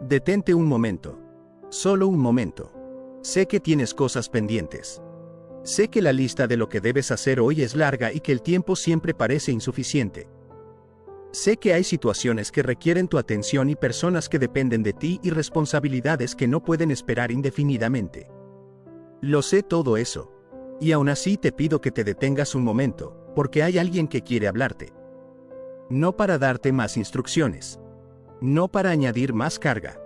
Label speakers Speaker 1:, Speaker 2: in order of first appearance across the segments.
Speaker 1: Detente un momento. Solo un momento. Sé que tienes cosas pendientes. Sé que la lista de lo que debes hacer hoy es larga y que el tiempo siempre parece insuficiente. Sé que hay situaciones que requieren tu atención y personas que dependen de ti y responsabilidades que no pueden esperar indefinidamente. Lo sé todo eso. Y aún así te pido que te detengas un momento, porque hay alguien que quiere hablarte. No para darte más instrucciones. No para añadir más carga.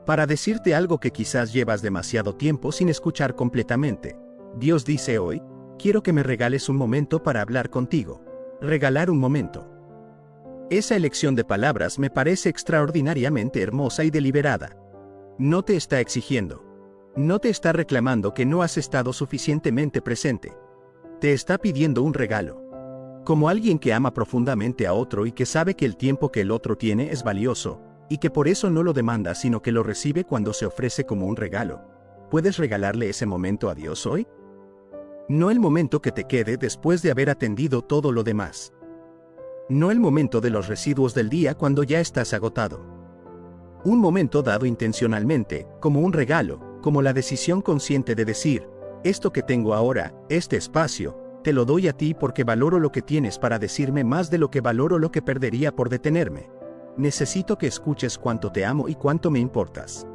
Speaker 1: Para decirte algo que quizás llevas demasiado tiempo sin escuchar completamente. Dios dice hoy, quiero que me regales un momento para hablar contigo. Regalar un momento. Esa elección de palabras me parece extraordinariamente hermosa y deliberada. No te está exigiendo. No te está reclamando que no has estado suficientemente presente. Te está pidiendo un regalo. Como alguien que ama profundamente a otro y que sabe que el tiempo que el otro tiene es valioso, y que por eso no lo demanda sino que lo recibe cuando se ofrece como un regalo. ¿Puedes regalarle ese momento a Dios hoy? No el momento que te quede después de haber atendido todo lo demás. No el momento de los residuos del día cuando ya estás agotado. Un momento dado intencionalmente, como un regalo, como la decisión consciente de decir, esto que tengo ahora, este espacio, te lo doy a ti porque valoro lo que tienes para decirme más de lo que valoro lo que perdería por detenerme. Necesito que escuches cuánto te amo y cuánto me importas.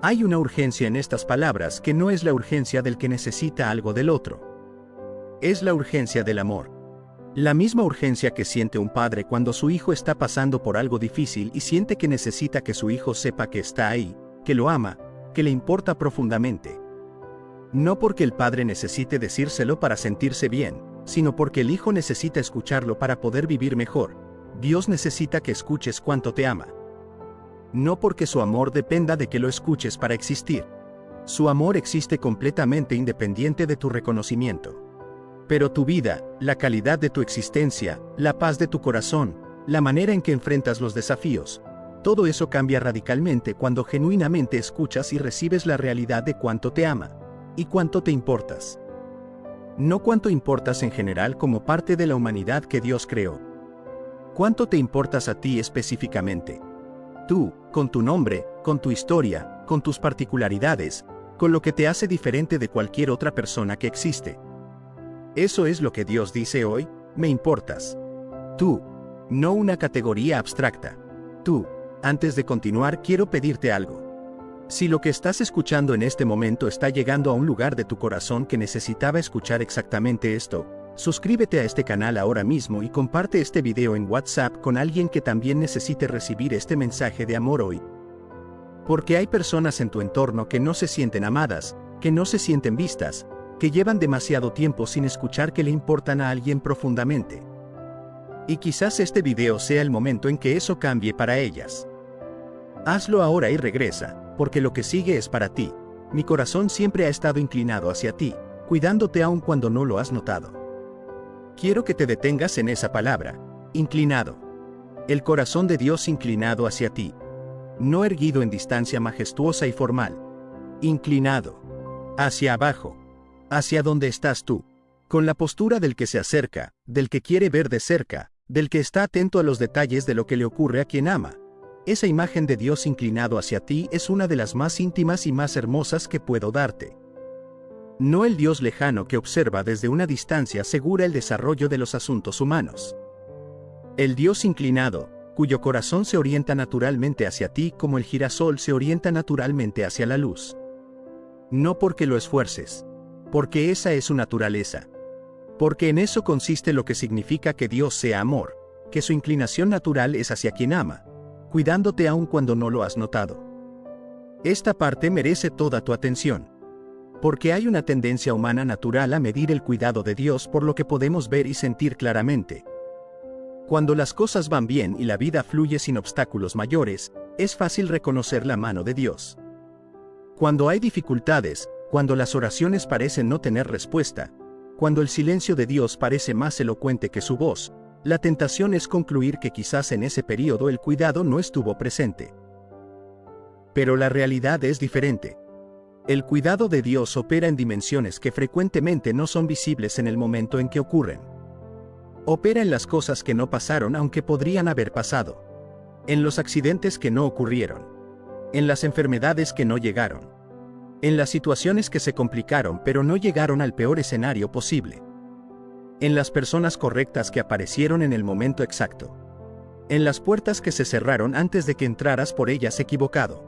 Speaker 1: Hay una urgencia en estas palabras que no es la urgencia del que necesita algo del otro. Es la urgencia del amor. La misma urgencia que siente un padre cuando su hijo está pasando por algo difícil y siente que necesita que su hijo sepa que está ahí, que lo ama, que le importa profundamente. No porque el padre necesite decírselo para sentirse bien, sino porque el hijo necesita escucharlo para poder vivir mejor. Dios necesita que escuches cuánto te ama. No porque su amor dependa de que lo escuches para existir. Su amor existe completamente independiente de tu reconocimiento. Pero tu vida, la calidad de tu existencia, la paz de tu corazón, la manera en que enfrentas los desafíos, todo eso cambia radicalmente cuando genuinamente escuchas y recibes la realidad de cuánto te ama, y cuánto te importas. No cuánto importas en general como parte de la humanidad que Dios creó. Cuánto te importas a ti específicamente. Tú, con tu nombre, con tu historia, con tus particularidades, con lo que te hace diferente de cualquier otra persona que existe. Eso es lo que Dios dice hoy, me importas. Tú, no una categoría abstracta. Tú. Antes de continuar quiero pedirte algo. Si lo que estás escuchando en este momento está llegando a un lugar de tu corazón que necesitaba escuchar exactamente esto, suscríbete a este canal ahora mismo y comparte este video en WhatsApp con alguien que también necesite recibir este mensaje de amor hoy. Porque hay personas en tu entorno que no se sienten amadas, que no se sienten vistas, que llevan demasiado tiempo sin escuchar que le importan a alguien profundamente. Y quizás este video sea el momento en que eso cambie para ellas. Hazlo ahora y regresa, porque lo que sigue es para ti. Mi corazón siempre ha estado inclinado hacia ti, cuidándote aun cuando no lo has notado. Quiero que te detengas en esa palabra, inclinado. El corazón de Dios inclinado hacia ti. No erguido en distancia majestuosa y formal. Inclinado. Hacia abajo. Hacia donde estás tú. Con la postura del que se acerca, del que quiere ver de cerca, del que está atento a los detalles de lo que le ocurre a quien ama. Esa imagen de Dios inclinado hacia ti es una de las más íntimas y más hermosas que puedo darte. No el Dios lejano que observa desde una distancia segura el desarrollo de los asuntos humanos. El Dios inclinado, cuyo corazón se orienta naturalmente hacia ti como el girasol se orienta naturalmente hacia la luz. No porque lo esfuerces, porque esa es su naturaleza. Porque en eso consiste lo que significa que Dios sea amor, que su inclinación natural es hacia quien ama, cuidándote aun cuando no lo has notado. Esta parte merece toda tu atención. Porque hay una tendencia humana natural a medir el cuidado de Dios por lo que podemos ver y sentir claramente. Cuando las cosas van bien y la vida fluye sin obstáculos mayores, es fácil reconocer la mano de Dios. Cuando hay dificultades, cuando las oraciones parecen no tener respuesta, cuando el silencio de Dios parece más elocuente que su voz, la tentación es concluir que quizás en ese periodo el cuidado no estuvo presente. Pero la realidad es diferente. El cuidado de Dios opera en dimensiones que frecuentemente no son visibles en el momento en que ocurren. Opera en las cosas que no pasaron aunque podrían haber pasado. En los accidentes que no ocurrieron. En las enfermedades que no llegaron. En las situaciones que se complicaron pero no llegaron al peor escenario posible. En las personas correctas que aparecieron en el momento exacto. En las puertas que se cerraron antes de que entraras por ellas equivocado.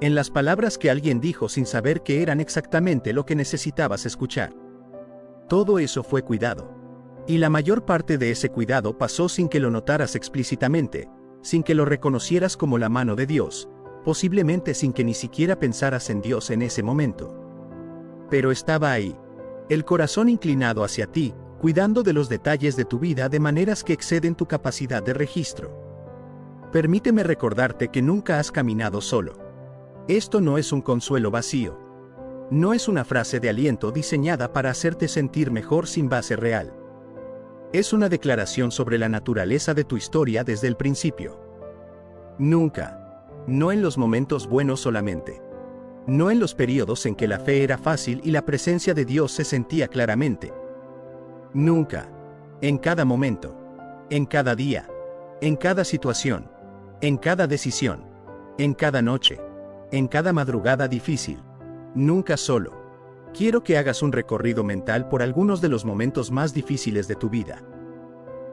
Speaker 1: En las palabras que alguien dijo sin saber que eran exactamente lo que necesitabas escuchar. Todo eso fue cuidado. Y la mayor parte de ese cuidado pasó sin que lo notaras explícitamente, sin que lo reconocieras como la mano de Dios, posiblemente sin que ni siquiera pensaras en Dios en ese momento. Pero estaba ahí, el corazón inclinado hacia ti, cuidando de los detalles de tu vida de maneras que exceden tu capacidad de registro. Permíteme recordarte que nunca has caminado solo. Esto no es un consuelo vacío. No es una frase de aliento diseñada para hacerte sentir mejor sin base real. Es una declaración sobre la naturaleza de tu historia desde el principio. Nunca. No en los momentos buenos solamente. No en los periodos en que la fe era fácil y la presencia de Dios se sentía claramente. Nunca. En cada momento. En cada día. En cada situación. En cada decisión. En cada noche. En cada madrugada difícil. Nunca solo. Quiero que hagas un recorrido mental por algunos de los momentos más difíciles de tu vida.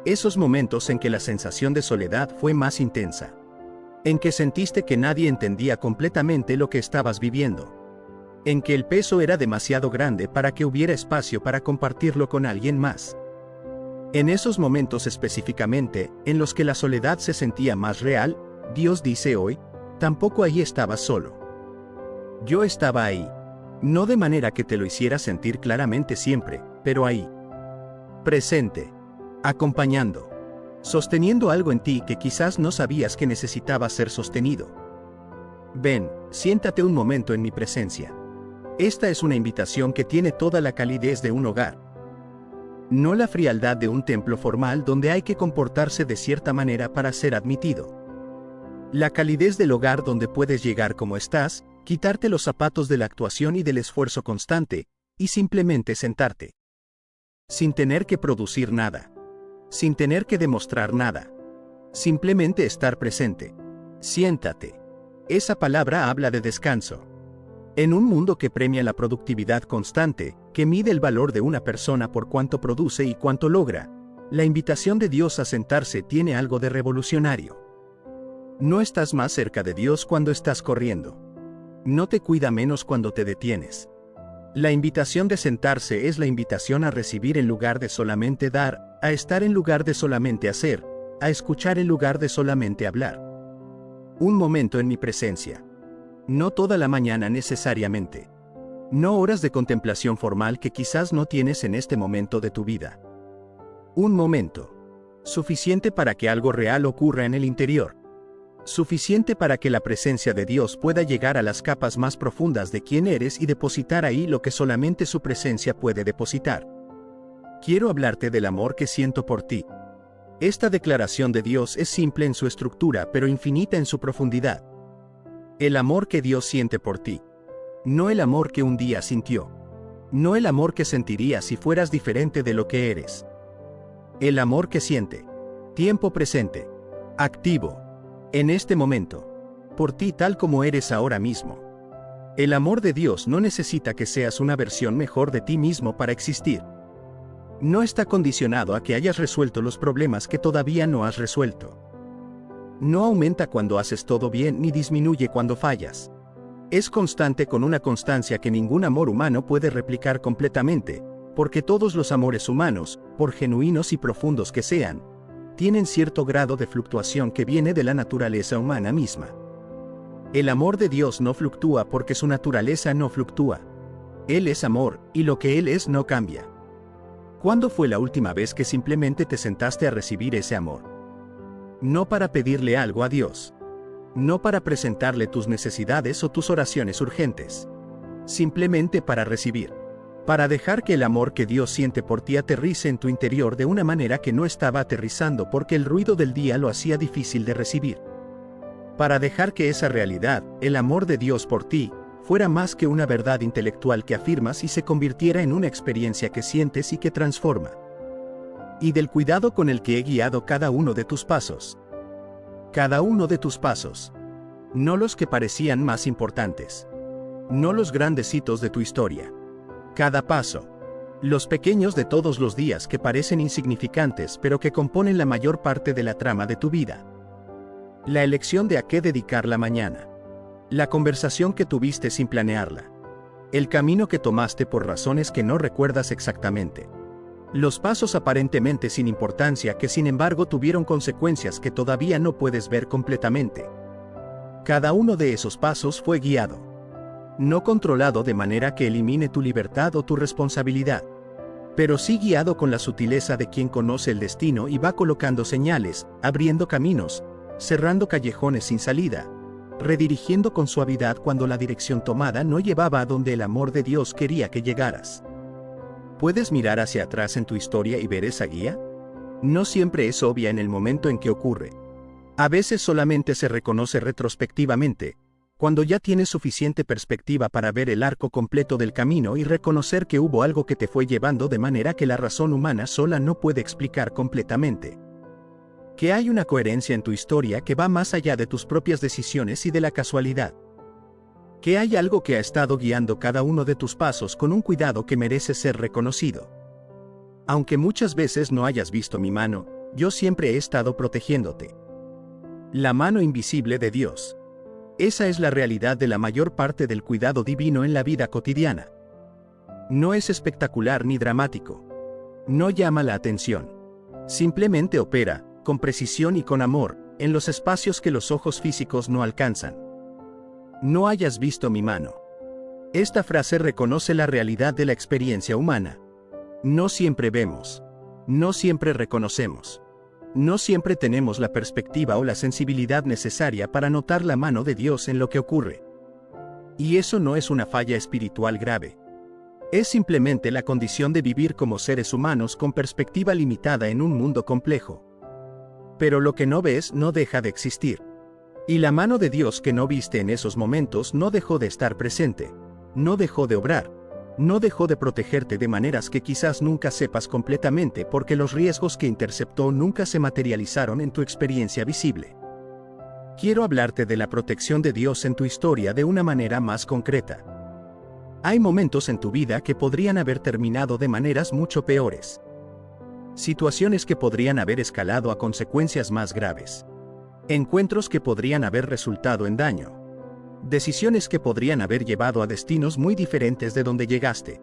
Speaker 1: Esos momentos en que la sensación de soledad fue más intensa. En que sentiste que nadie entendía completamente lo que estabas viviendo. En que el peso era demasiado grande para que hubiera espacio para compartirlo con alguien más. En esos momentos específicamente, en los que la soledad se sentía más real, Dios dice hoy, tampoco ahí estabas solo. Yo estaba ahí. No de manera que te lo hiciera sentir claramente siempre, pero ahí. Presente. Acompañando. Sosteniendo algo en ti que quizás no sabías que necesitaba ser sostenido. Ven, siéntate un momento en mi presencia. Esta es una invitación que tiene toda la calidez de un hogar. No la frialdad de un templo formal donde hay que comportarse de cierta manera para ser admitido. La calidez del hogar donde puedes llegar como estás, quitarte los zapatos de la actuación y del esfuerzo constante, y simplemente sentarte. Sin tener que producir nada. Sin tener que demostrar nada. Simplemente estar presente. Siéntate. Esa palabra habla de descanso. En un mundo que premia la productividad constante, que mide el valor de una persona por cuánto produce y cuánto logra, la invitación de Dios a sentarse tiene algo de revolucionario. No estás más cerca de Dios cuando estás corriendo. No te cuida menos cuando te detienes. La invitación de sentarse es la invitación a recibir en lugar de solamente dar, a estar en lugar de solamente hacer, a escuchar en lugar de solamente hablar. Un momento en mi presencia. No toda la mañana necesariamente. No horas de contemplación formal que quizás no tienes en este momento de tu vida. Un momento. Suficiente para que algo real ocurra en el interior. Suficiente para que la presencia de Dios pueda llegar a las capas más profundas de quién eres y depositar ahí lo que solamente su presencia puede depositar. Quiero hablarte del amor que siento por ti. Esta declaración de Dios es simple en su estructura pero infinita en su profundidad. El amor que Dios siente por ti. No el amor que un día sintió. No el amor que sentirías si fueras diferente de lo que eres. El amor que siente. Tiempo presente. Activo. En este momento. Por ti tal como eres ahora mismo. El amor de Dios no necesita que seas una versión mejor de ti mismo para existir. No está condicionado a que hayas resuelto los problemas que todavía no has resuelto. No aumenta cuando haces todo bien ni disminuye cuando fallas. Es constante con una constancia que ningún amor humano puede replicar completamente, porque todos los amores humanos, por genuinos y profundos que sean, tienen cierto grado de fluctuación que viene de la naturaleza humana misma. El amor de Dios no fluctúa porque su naturaleza no fluctúa. Él es amor, y lo que Él es no cambia. ¿Cuándo fue la última vez que simplemente te sentaste a recibir ese amor? No para pedirle algo a Dios. No para presentarle tus necesidades o tus oraciones urgentes. Simplemente para recibir. Para dejar que el amor que Dios siente por ti aterrice en tu interior de una manera que no estaba aterrizando porque el ruido del día lo hacía difícil de recibir. Para dejar que esa realidad, el amor de Dios por ti, fuera más que una verdad intelectual que afirmas y se convirtiera en una experiencia que sientes y que transforma. Y del cuidado con el que he guiado cada uno de tus pasos. Cada uno de tus pasos. No los que parecían más importantes. No los grandes hitos de tu historia. Cada paso. Los pequeños de todos los días que parecen insignificantes pero que componen la mayor parte de la trama de tu vida. La elección de a qué dedicar la mañana. La conversación que tuviste sin planearla. El camino que tomaste por razones que no recuerdas exactamente. Los pasos aparentemente sin importancia que sin embargo tuvieron consecuencias que todavía no puedes ver completamente. Cada uno de esos pasos fue guiado. No controlado de manera que elimine tu libertad o tu responsabilidad. Pero sí guiado con la sutileza de quien conoce el destino y va colocando señales, abriendo caminos, cerrando callejones sin salida, redirigiendo con suavidad cuando la dirección tomada no llevaba a donde el amor de Dios quería que llegaras. ¿Puedes mirar hacia atrás en tu historia y ver esa guía? No siempre es obvia en el momento en que ocurre. A veces solamente se reconoce retrospectivamente, cuando ya tienes suficiente perspectiva para ver el arco completo del camino y reconocer que hubo algo que te fue llevando de manera que la razón humana sola no puede explicar completamente. Que hay una coherencia en tu historia que va más allá de tus propias decisiones y de la casualidad. Que hay algo que ha estado guiando cada uno de tus pasos con un cuidado que merece ser reconocido. Aunque muchas veces no hayas visto mi mano, yo siempre he estado protegiéndote. La mano invisible de Dios. Esa es la realidad de la mayor parte del cuidado divino en la vida cotidiana. No es espectacular ni dramático. No llama la atención. Simplemente opera, con precisión y con amor, en los espacios que los ojos físicos no alcanzan. No hayas visto mi mano. Esta frase reconoce la realidad de la experiencia humana. No siempre vemos. No siempre reconocemos. No siempre tenemos la perspectiva o la sensibilidad necesaria para notar la mano de Dios en lo que ocurre. Y eso no es una falla espiritual grave. Es simplemente la condición de vivir como seres humanos con perspectiva limitada en un mundo complejo. Pero lo que no ves no deja de existir. Y la mano de Dios que no viste en esos momentos no dejó de estar presente, no dejó de obrar, no dejó de protegerte de maneras que quizás nunca sepas completamente porque los riesgos que interceptó nunca se materializaron en tu experiencia visible. Quiero hablarte de la protección de Dios en tu historia de una manera más concreta. Hay momentos en tu vida que podrían haber terminado de maneras mucho peores. Situaciones que podrían haber escalado a consecuencias más graves. Encuentros que podrían haber resultado en daño. Decisiones que podrían haber llevado a destinos muy diferentes de donde llegaste.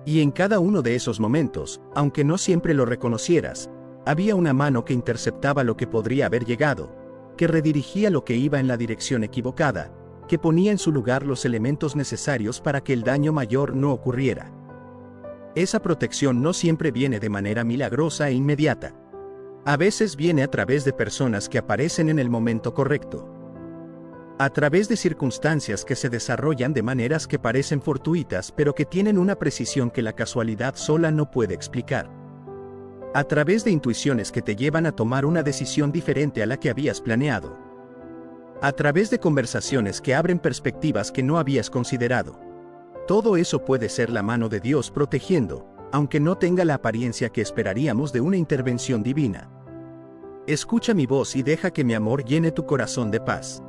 Speaker 1: Y en cada uno de esos momentos, aunque no siempre lo reconocieras, había una mano que interceptaba lo que podría haber llegado, que redirigía lo que iba en la dirección equivocada, que ponía en su lugar los elementos necesarios para que el daño mayor no ocurriera. Esa protección no siempre viene de manera milagrosa e inmediata. A veces viene a través de personas que aparecen en el momento correcto. A través de circunstancias que se desarrollan de maneras que parecen fortuitas pero que tienen una precisión que la casualidad sola no puede explicar. A través de intuiciones que te llevan a tomar una decisión diferente a la que habías planeado. A través de conversaciones que abren perspectivas que no habías considerado. Todo eso puede ser la mano de Dios protegiendo, aunque no tenga la apariencia que esperaríamos de una intervención divina. Escucha mi voz y deja que mi amor llene tu corazón de paz.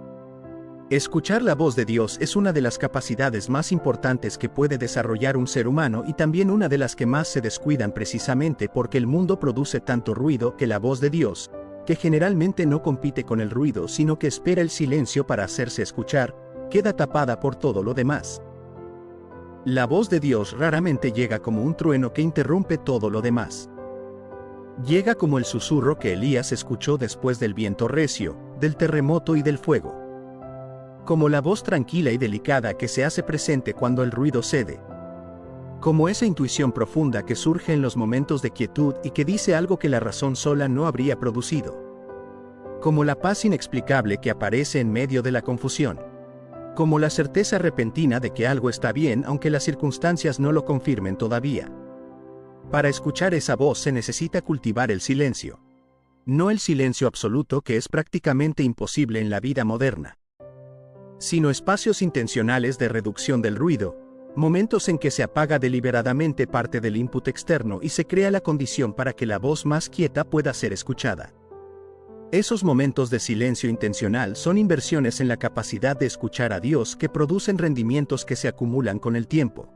Speaker 1: Escuchar la voz de Dios es una de las capacidades más importantes que puede desarrollar un ser humano y también una de las que más se descuidan precisamente porque el mundo produce tanto ruido que la voz de Dios, que generalmente no compite con el ruido sino que espera el silencio para hacerse escuchar, queda tapada por todo lo demás. La voz de Dios raramente llega como un trueno que interrumpe todo lo demás. Llega como el susurro que Elías escuchó después del viento recio, del terremoto y del fuego. Como la voz tranquila y delicada que se hace presente cuando el ruido cede. Como esa intuición profunda que surge en los momentos de quietud y que dice algo que la razón sola no habría producido. Como la paz inexplicable que aparece en medio de la confusión. Como la certeza repentina de que algo está bien aunque las circunstancias no lo confirmen todavía. Para escuchar esa voz se necesita cultivar el silencio. No el silencio absoluto que es prácticamente imposible en la vida moderna. Sino espacios intencionales de reducción del ruido, momentos en que se apaga deliberadamente parte del input externo y se crea la condición para que la voz más quieta pueda ser escuchada. Esos momentos de silencio intencional son inversiones en la capacidad de escuchar a Dios que producen rendimientos que se acumulan con el tiempo.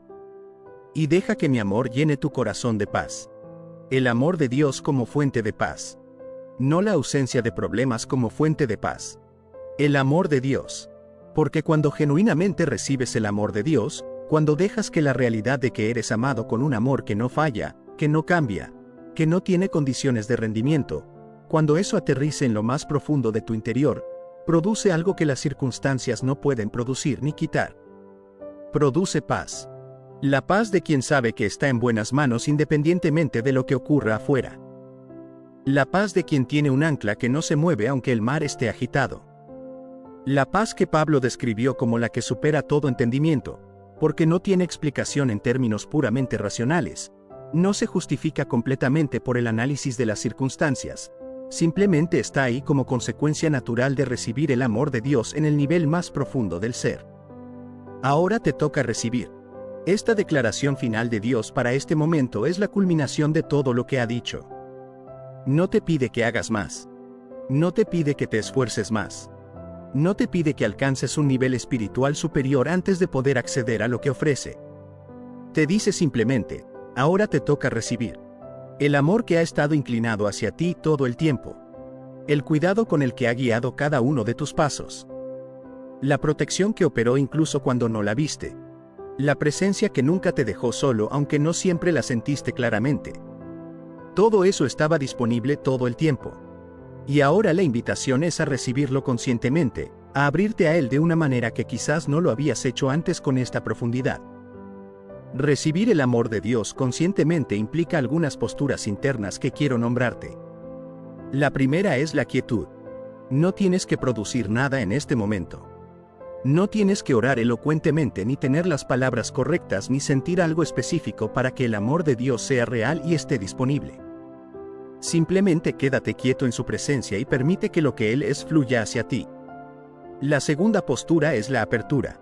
Speaker 1: Y deja que mi amor llene tu corazón de paz. El amor de Dios como fuente de paz. No la ausencia de problemas como fuente de paz. El amor de Dios. Porque cuando genuinamente recibes el amor de Dios, cuando dejas que la realidad de que eres amado con un amor que no falla, que no cambia, que no tiene condiciones de rendimiento, cuando eso aterrice en lo más profundo de tu interior, produce algo que las circunstancias no pueden producir ni quitar. Produce paz. La paz de quien sabe que está en buenas manos independientemente de lo que ocurra afuera. La paz de quien tiene un ancla que no se mueve aunque el mar esté agitado. La paz que Pablo describió como la que supera todo entendimiento, porque no tiene explicación en términos puramente racionales, no se justifica completamente por el análisis de las circunstancias, simplemente está ahí como consecuencia natural de recibir el amor de Dios en el nivel más profundo del ser. Ahora te toca recibir. Esta declaración final de Dios para este momento es la culminación de todo lo que ha dicho. No te pide que hagas más. No te pide que te esfuerces más. No te pide que alcances un nivel espiritual superior antes de poder acceder a lo que ofrece. Te dice simplemente, ahora te toca recibir. El amor que ha estado inclinado hacia ti todo el tiempo. El cuidado con el que ha guiado cada uno de tus pasos. La protección que operó incluso cuando no la viste. La presencia que nunca te dejó solo aunque no siempre la sentiste claramente. Todo eso estaba disponible todo el tiempo. Y ahora la invitación es a recibirlo conscientemente, a abrirte a él de una manera que quizás no lo habías hecho antes con esta profundidad. Recibir el amor de Dios conscientemente implica algunas posturas internas que quiero nombrarte. La primera es la quietud. No tienes que producir nada en este momento. No tienes que orar elocuentemente ni tener las palabras correctas ni sentir algo específico para que el amor de Dios sea real y esté disponible. Simplemente quédate quieto en su presencia y permite que lo que Él es fluya hacia ti. La segunda postura es la apertura.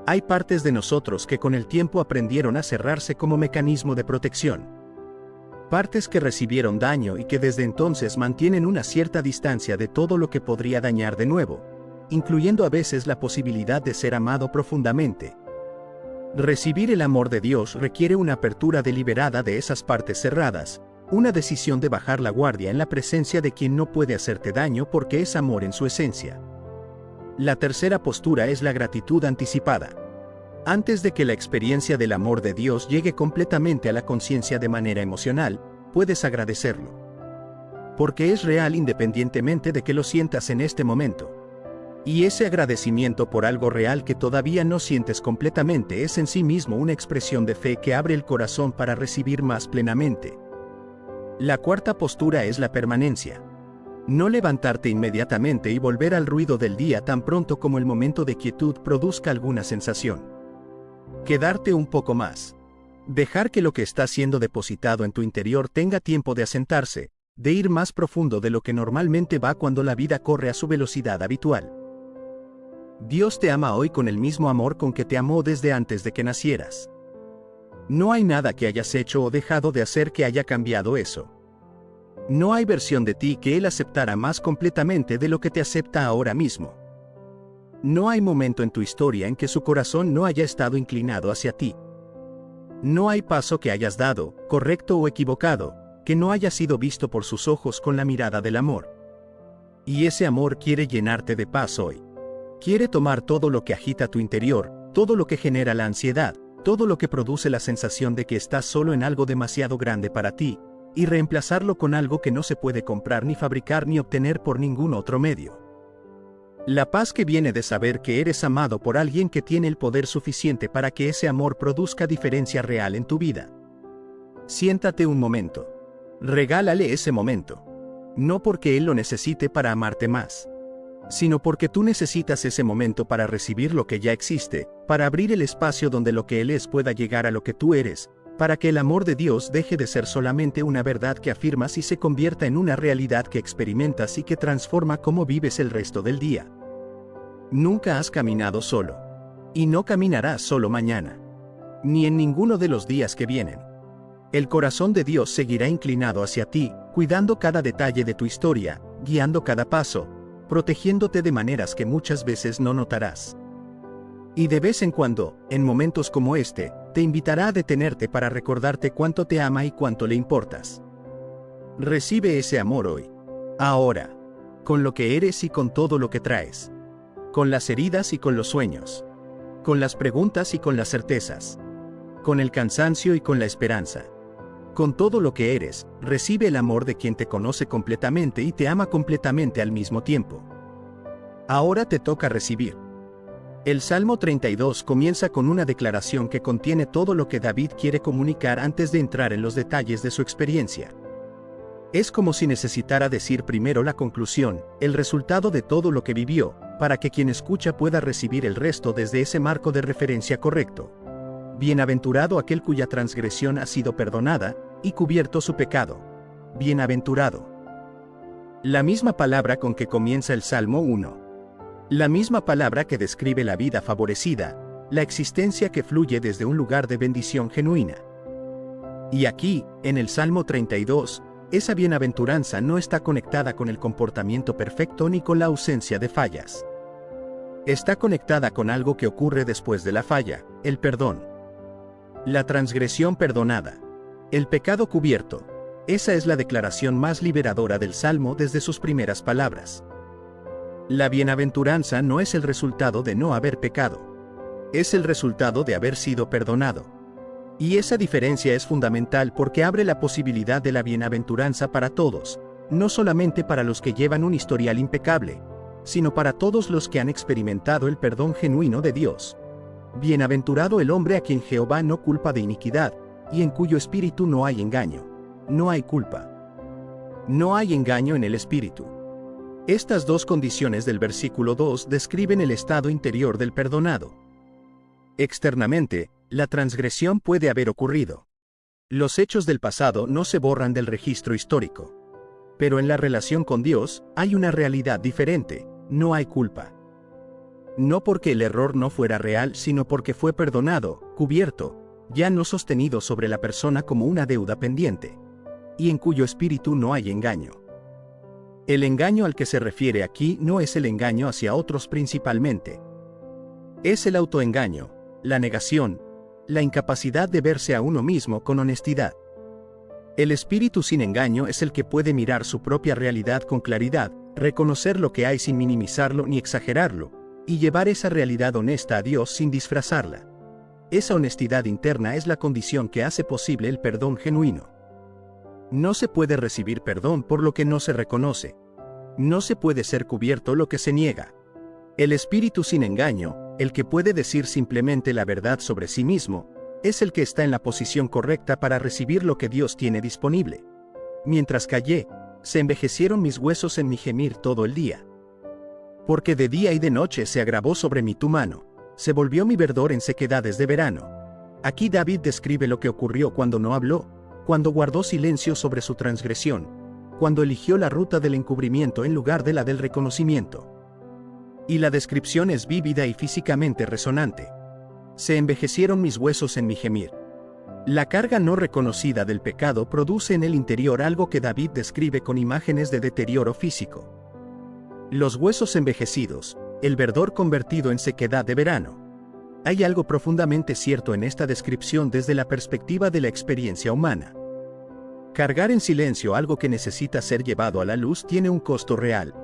Speaker 1: Hay partes de nosotros que con el tiempo aprendieron a cerrarse como mecanismo de protección. Partes que recibieron daño y que desde entonces mantienen una cierta distancia de todo lo que podría dañar de nuevo, incluyendo a veces la posibilidad de ser amado profundamente. Recibir el amor de Dios requiere una apertura deliberada de esas partes cerradas, una decisión de bajar la guardia en la presencia de quien no puede hacerte daño porque es amor en su esencia. La tercera postura es la gratitud anticipada. Antes de que la experiencia del amor de Dios llegue completamente a la conciencia de manera emocional, puedes agradecerlo. Porque es real independientemente de que lo sientas en este momento. Y ese agradecimiento por algo real que todavía no sientes completamente es en sí mismo una expresión de fe que abre el corazón para recibir más plenamente. La cuarta postura es la permanencia. No levantarte inmediatamente y volver al ruido del día tan pronto como el momento de quietud produzca alguna sensación. Quedarte un poco más. Dejar que lo que está siendo depositado en tu interior tenga tiempo de asentarse, de ir más profundo de lo que normalmente va cuando la vida corre a su velocidad habitual. Dios te ama hoy con el mismo amor con que te amó desde antes de que nacieras. No hay nada que hayas hecho o dejado de hacer que haya cambiado eso. No hay versión de ti que Él aceptara más completamente de lo que te acepta ahora mismo. No hay momento en tu historia en que su corazón no haya estado inclinado hacia ti. No hay paso que hayas dado, correcto o equivocado, que no haya sido visto por sus ojos con la mirada del amor. Y ese amor quiere llenarte de paz hoy. Quiere tomar todo lo que agita tu interior, todo lo que genera la ansiedad, todo lo que produce la sensación de que estás solo en algo demasiado grande para ti, y reemplazarlo con algo que no se puede comprar ni fabricar ni obtener por ningún otro medio. La paz que viene de saber que eres amado por alguien que tiene el poder suficiente para que ese amor produzca diferencia real en tu vida. Siéntate un momento. Regálale ese momento. No porque Él lo necesite para amarte más, sino porque tú necesitas ese momento para recibir lo que ya existe, para abrir el espacio donde lo que Él es pueda llegar a lo que tú eres, para que el amor de Dios deje de ser solamente una verdad que afirmas y se convierta en una realidad que experimentas y que transforma cómo vives el resto del día. Nunca has caminado solo. Y no caminarás solo mañana. Ni en ninguno de los días que vienen. El corazón de Dios seguirá inclinado hacia ti, cuidando cada detalle de tu historia, guiando cada paso, protegiéndote de maneras que muchas veces no notarás. Y de vez en cuando, en momentos como este, te invitará a detenerte para recordarte cuánto te ama y cuánto le importas. Recibe ese amor hoy. Ahora. Con lo que eres y con todo lo que traes. Con las heridas y con los sueños. Con las preguntas y con las certezas. Con el cansancio y con la esperanza. Con todo lo que eres, recibe el amor de quien te conoce completamente y te ama completamente al mismo tiempo. Ahora te toca recibir. El Salmo 32 comienza con una declaración que contiene todo lo que David quiere comunicar antes de entrar en los detalles de su experiencia. Es como si necesitara decir primero la conclusión, el resultado de todo lo que vivió, para que quien escucha pueda recibir el resto desde ese marco de referencia correcto. Bienaventurado aquel cuya transgresión ha sido perdonada, y cubierto su pecado. Bienaventurado. La misma palabra con que comienza el Salmo 1. La misma palabra que describe la vida favorecida, la existencia que fluye desde un lugar de bendición genuina. Y aquí, en el Salmo 32, esa bienaventuranza no está conectada con el comportamiento perfecto ni con la ausencia de fallas. Está conectada con algo que ocurre después de la falla, el perdón. La transgresión perdonada. El pecado cubierto. Esa es la declaración más liberadora del Salmo desde sus primeras palabras. La bienaventuranza no es el resultado de no haber pecado. Es el resultado de haber sido perdonado. Y esa diferencia es fundamental porque abre la posibilidad de la bienaventuranza para todos, no solamente para los que llevan un historial impecable, sino para todos los que han experimentado el perdón genuino de Dios. Bienaventurado el hombre a quien Jehová no culpa de iniquidad, y en cuyo espíritu no hay engaño. No hay culpa. No hay engaño en el espíritu. Estas dos condiciones del versículo 2 describen el estado interior del perdonado. Externamente, la transgresión puede haber ocurrido. Los hechos del pasado no se borran del registro histórico. Pero en la relación con Dios, hay una realidad diferente, no hay culpa. No porque el error no fuera real, sino porque fue perdonado, cubierto, ya no sostenido sobre la persona como una deuda pendiente, y en cuyo espíritu no hay engaño. El engaño al que se refiere aquí no es el engaño hacia otros principalmente. Es el autoengaño, la negación, la incapacidad de verse a uno mismo con honestidad. El espíritu sin engaño es el que puede mirar su propia realidad con claridad, reconocer lo que hay sin minimizarlo ni exagerarlo, y llevar esa realidad honesta a Dios sin disfrazarla. Esa honestidad interna es la condición que hace posible el perdón genuino. No se puede recibir perdón por lo que no se reconoce. No se puede ser cubierto lo que se niega. El espíritu sin engaño, el que puede decir simplemente la verdad sobre sí mismo, es el que está en la posición correcta para recibir lo que Dios tiene disponible. Mientras callé, se envejecieron mis huesos en mi gemir todo el día. Porque de día y de noche se agravó sobre mí tu mano, se volvió mi verdor en sequedades de verano. Aquí David describe lo que ocurrió cuando no habló, cuando guardó silencio sobre su transgresión, cuando eligió la ruta del encubrimiento en lugar de la del reconocimiento. Y la descripción es vívida y físicamente resonante. Se envejecieron mis huesos en mi gemir. La carga no reconocida del pecado produce en el interior algo que David describe con imágenes de deterioro físico. Los huesos envejecidos, el verdor convertido en sequedad de verano. Hay algo profundamente cierto en esta descripción desde la perspectiva de la experiencia humana. Cargar en silencio algo que necesita ser llevado a la luz tiene un costo real.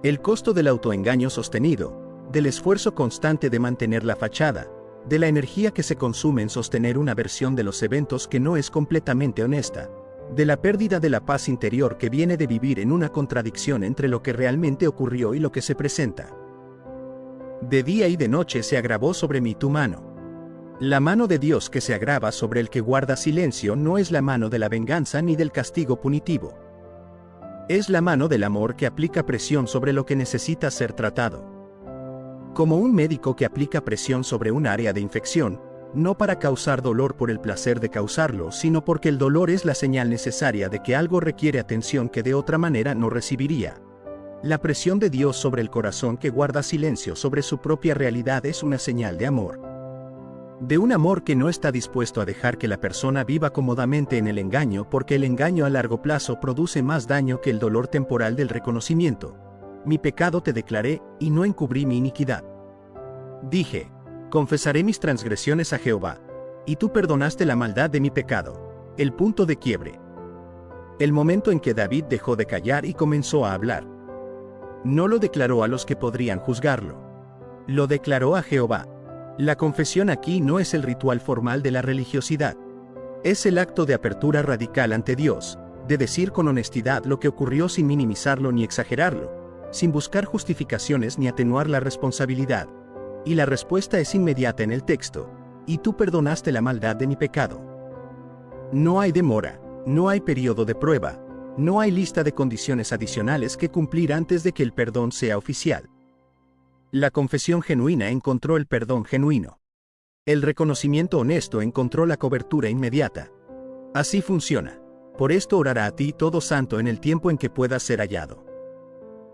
Speaker 1: El costo del autoengaño sostenido, del esfuerzo constante de mantener la fachada, de la energía que se consume en sostener una versión de los eventos que no es completamente honesta, de la pérdida de la paz interior que viene de vivir en una contradicción entre lo que realmente ocurrió y lo que se presenta. De día y de noche se agravó sobre mí tu mano. La mano de Dios que se agrava sobre el que guarda silencio no es la mano de la venganza ni del castigo punitivo. Es la mano del amor que aplica presión sobre lo que necesita ser tratado. Como un médico que aplica presión sobre un área de infección, no para causar dolor por el placer de causarlo, sino porque el dolor es la señal necesaria de que algo requiere atención que de otra manera no recibiría. La presión de Dios sobre el corazón que guarda silencio sobre su propia realidad es una señal de amor. De un amor que no está dispuesto a dejar que la persona viva cómodamente en el engaño, porque el engaño a largo plazo produce más daño que el dolor temporal del reconocimiento. Mi pecado te declaré, y no encubrí mi iniquidad. Dije, confesaré mis transgresiones a Jehová, y tú perdonaste la maldad de mi pecado. El punto de quiebre. El momento en que David dejó de callar y comenzó a hablar. No lo declaró a los que podrían juzgarlo. Lo declaró a Jehová. La confesión aquí no es el ritual formal de la religiosidad. Es el acto de apertura radical ante Dios, de decir con honestidad lo que ocurrió sin minimizarlo ni exagerarlo, sin buscar justificaciones ni atenuar la responsabilidad. Y la respuesta es inmediata en el texto: y tú perdonaste la maldad de mi pecado. No hay demora, no hay periodo de prueba, no hay lista de condiciones adicionales que cumplir antes de que el perdón sea oficial. La confesión genuina encontró el perdón genuino. El reconocimiento honesto encontró la cobertura inmediata. Así funciona. Por esto orará a ti todo santo en el tiempo en que puedas ser hallado.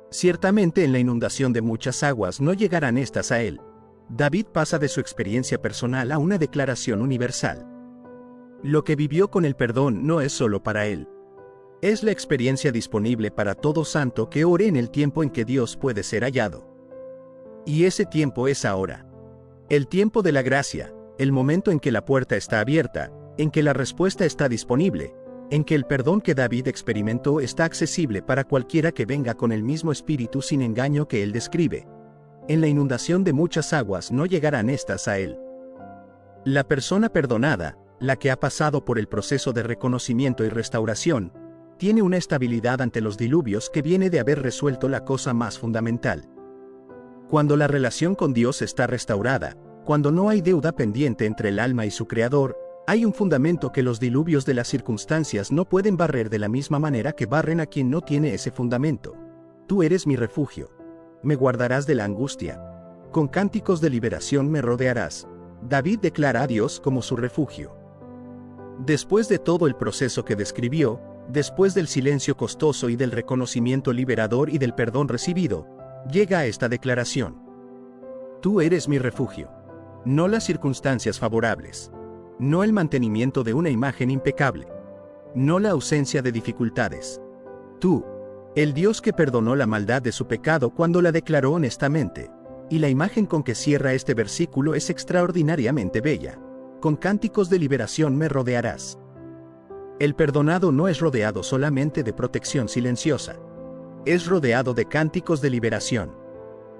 Speaker 1: Ciertamente en la inundación de muchas aguas no llegarán estas a él. David pasa de su experiencia personal a una declaración universal. Lo que vivió con el perdón no es solo para él. Es la experiencia disponible para todo santo que ore en el tiempo en que Dios puede ser hallado. Y ese tiempo es ahora. El tiempo de la gracia, el momento en que la puerta está abierta, en que la respuesta está disponible, en que el perdón que David experimentó está accesible para cualquiera que venga con el mismo espíritu sin engaño que él describe. En la inundación de muchas aguas no llegarán estas a él. La persona perdonada, la que ha pasado por el proceso de reconocimiento y restauración, tiene una estabilidad ante los diluvios que viene de haber resuelto la cosa más fundamental. Cuando la relación con Dios está restaurada, cuando no hay deuda pendiente entre el alma y su Creador, hay un fundamento que los diluvios de las circunstancias no pueden barrer de la misma manera que barren a quien no tiene ese fundamento. Tú eres mi refugio. Me guardarás de la angustia. Con cánticos de liberación me rodearás. David declara a Dios como su refugio. Después de todo el proceso que describió, después del silencio costoso y del reconocimiento liberador y del perdón recibido, llega a esta declaración. Tú eres mi refugio. No las circunstancias favorables. No el mantenimiento de una imagen impecable. No la ausencia de dificultades. Tú, el Dios que perdonó la maldad de su pecado cuando la declaró honestamente. Y la imagen con que cierra este versículo es extraordinariamente bella. Con cánticos de liberación me rodearás. El perdonado no es rodeado solamente de protección silenciosa. Es rodeado de cánticos de liberación.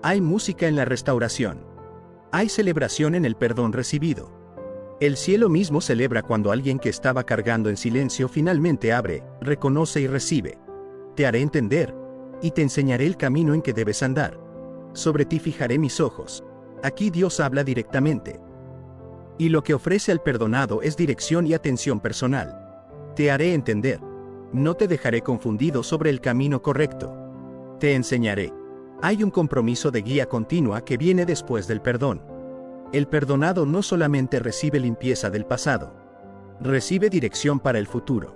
Speaker 1: Hay música en la restauración. Hay celebración en el perdón recibido. El cielo mismo celebra cuando alguien que estaba cargando en silencio finalmente abre, reconoce y recibe. Te haré entender, y te enseñaré el camino en que debes andar. Sobre ti fijaré mis ojos. Aquí Dios habla directamente. Y lo que ofrece al perdonado es dirección y atención personal. Te haré entender. No te dejaré confundido sobre el camino correcto. Te enseñaré. Hay un compromiso de guía continua que viene después del perdón. El perdonado no solamente recibe limpieza del pasado, recibe dirección para el futuro.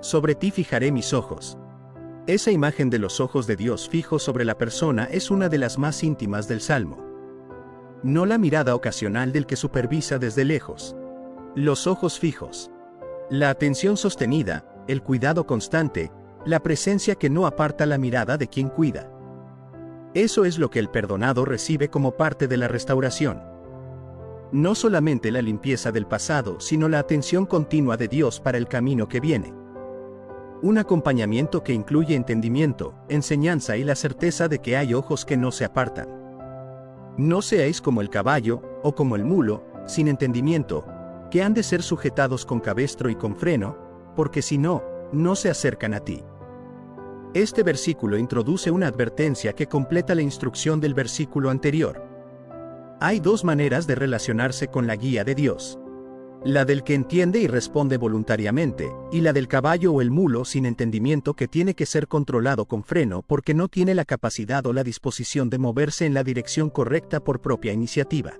Speaker 1: Sobre ti fijaré mis ojos. Esa imagen de los ojos de Dios fijos sobre la persona es una de las más íntimas del Salmo. No la mirada ocasional del que supervisa desde lejos. Los ojos fijos. La atención sostenida, el cuidado constante, la presencia que no aparta la mirada de quien cuida. Eso es lo que el perdonado recibe como parte de la restauración. No solamente la limpieza del pasado, sino la atención continua de Dios para el camino que viene. Un acompañamiento que incluye entendimiento, enseñanza y la certeza de que hay ojos que no se apartan. No seáis como el caballo, o como el mulo, sin entendimiento, que han de ser sujetados con cabestro y con freno, porque si no, no se acercan a ti. Este versículo introduce una advertencia que completa la instrucción del versículo anterior. Hay dos maneras de relacionarse con la guía de Dios. La del que entiende y responde voluntariamente, y la del caballo o el mulo sin entendimiento que tiene que ser controlado con freno porque no tiene la capacidad o la disposición de moverse en la dirección correcta por propia iniciativa.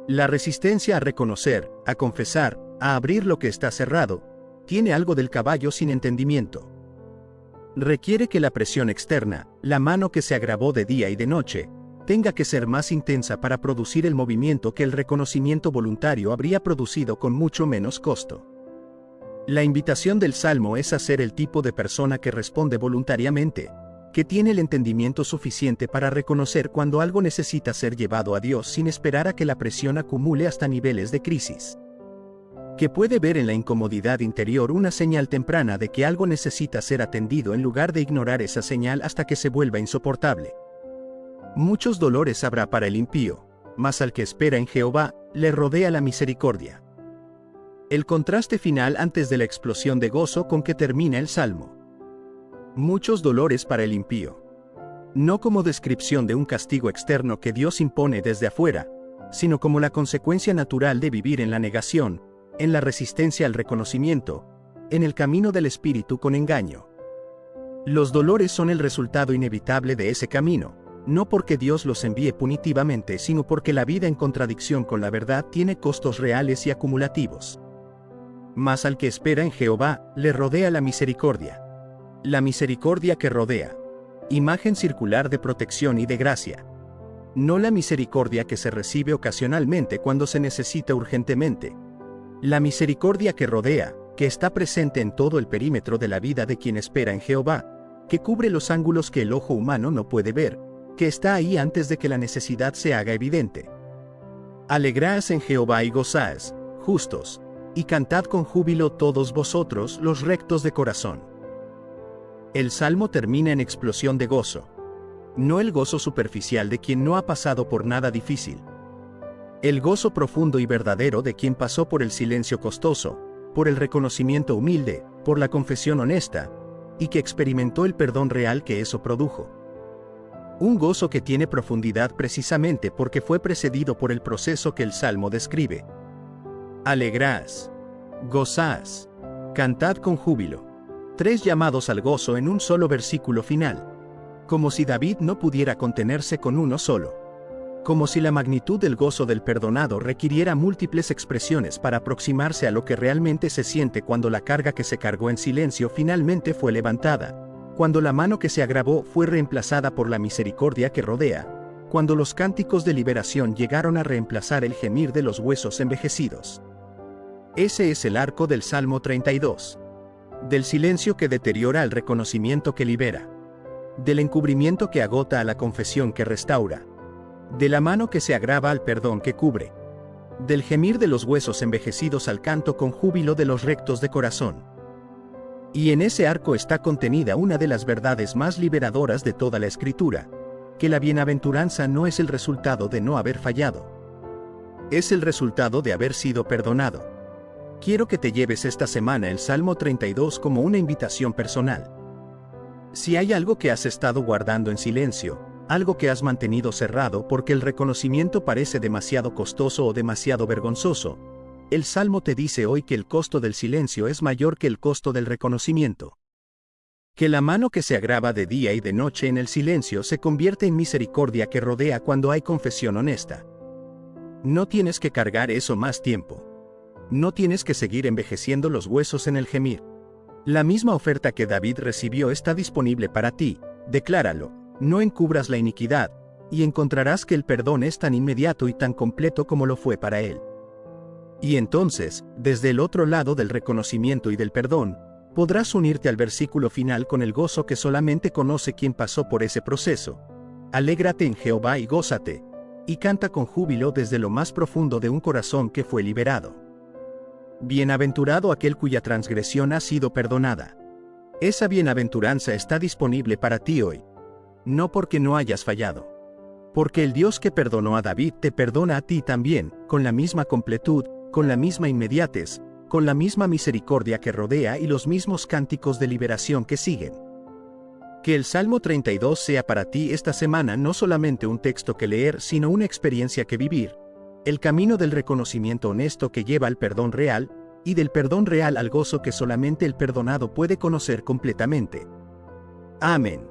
Speaker 1: La resistencia a reconocer, a confesar, a abrir lo que está cerrado, tiene algo del caballo sin entendimiento. Requiere que la presión externa, la mano que se agravó de día y de noche, tenga que ser más intensa para producir el movimiento que el reconocimiento voluntario habría producido con mucho menos costo. La invitación del Salmo es a ser el tipo de persona que responde voluntariamente, que tiene el entendimiento suficiente para reconocer cuando algo necesita ser llevado a Dios sin esperar a que la presión acumule hasta niveles de crisis. Que puede ver en la incomodidad interior una señal temprana de que algo necesita ser atendido en lugar de ignorar esa señal hasta que se vuelva insoportable. Muchos dolores habrá para el impío, mas al que espera en Jehová, le rodea la misericordia. El contraste final antes de la explosión de gozo con que termina el Salmo. Muchos dolores para el impío. No como descripción de un castigo externo que Dios impone desde afuera, sino como la consecuencia natural de vivir en la negación, en la resistencia al reconocimiento, en el camino del espíritu con engaño. Los dolores son el resultado inevitable de ese camino, no porque Dios los envíe punitivamente, sino porque la vida en contradicción con la verdad tiene costos reales y acumulativos. Mas al que espera en Jehová, le rodea la misericordia. La misericordia que rodea. Imagen circular de protección y de gracia. No la misericordia que se recibe ocasionalmente cuando se necesita urgentemente. La misericordia que rodea, que está presente en todo el perímetro de la vida de quien espera en Jehová, que cubre los ángulos que el ojo humano no puede ver, que está ahí antes de que la necesidad se haga evidente. Alegraos en Jehová y gozaos, justos, y cantad con júbilo todos vosotros los rectos de corazón. El Salmo termina en explosión de gozo. No el gozo superficial de quien no ha pasado por nada difícil. El gozo profundo y verdadero de quien pasó por el silencio costoso, por el reconocimiento humilde, por la confesión honesta, y que experimentó el perdón real que eso produjo. Un gozo que tiene profundidad precisamente porque fue precedido por el proceso que el Salmo describe. Alegraos, gozaos, cantad con júbilo. 3 llamados al gozo en un solo versículo final. Como si David no pudiera contenerse con uno solo. Como si la magnitud del gozo del perdonado requiriera múltiples expresiones para aproximarse a lo que realmente se siente cuando la carga que se cargó en silencio finalmente fue levantada, cuando la mano que se agravó fue reemplazada por la misericordia que rodea, cuando los cánticos de liberación llegaron a reemplazar el gemir de los huesos envejecidos. Ese es el arco del Salmo 32. Del silencio que deteriora al reconocimiento que libera. Del encubrimiento que agota a la confesión que restaura. De la mano que se agrava al perdón que cubre. Del gemir de los huesos envejecidos al canto con júbilo de los rectos de corazón. Y en ese arco está contenida una de las verdades más liberadoras de toda la Escritura, que la bienaventuranza no es el resultado de no haber fallado. Es el resultado de haber sido perdonado. Quiero que te lleves esta semana el Salmo 32 como una invitación personal. Si hay algo que has estado guardando en silencio, algo que has mantenido cerrado porque el reconocimiento parece demasiado costoso o demasiado vergonzoso, el Salmo te dice hoy que el costo del silencio es mayor que el costo del reconocimiento. Que la mano que se agrava de día y de noche en el silencio se convierte en misericordia que rodea cuando hay confesión honesta. No tienes que cargar eso más tiempo. No tienes que seguir envejeciendo los huesos en el gemir. La misma oferta que David recibió está disponible para ti, decláralo, no encubras la iniquidad, y encontrarás que el perdón es tan inmediato y tan completo como lo fue para él. Y entonces, desde el otro lado del reconocimiento y del perdón, podrás unirte al versículo final con el gozo que solamente conoce quien pasó por ese proceso. Alégrate en Jehová y gózate, y canta con júbilo desde lo más profundo de un corazón que fue liberado. Bienaventurado aquel cuya transgresión ha sido perdonada. Esa bienaventuranza está disponible para ti hoy. No porque no hayas fallado. Porque el Dios que perdonó a David te perdona a ti también, con la misma completud, con la misma inmediatez, con la misma misericordia que rodea y los mismos cánticos de liberación que siguen. Que el Salmo 32 sea para ti esta semana no solamente un texto que leer, sino una experiencia que vivir. El camino del reconocimiento honesto que lleva al perdón real, y del perdón real al gozo que solamente el perdonado puede conocer completamente. Amén.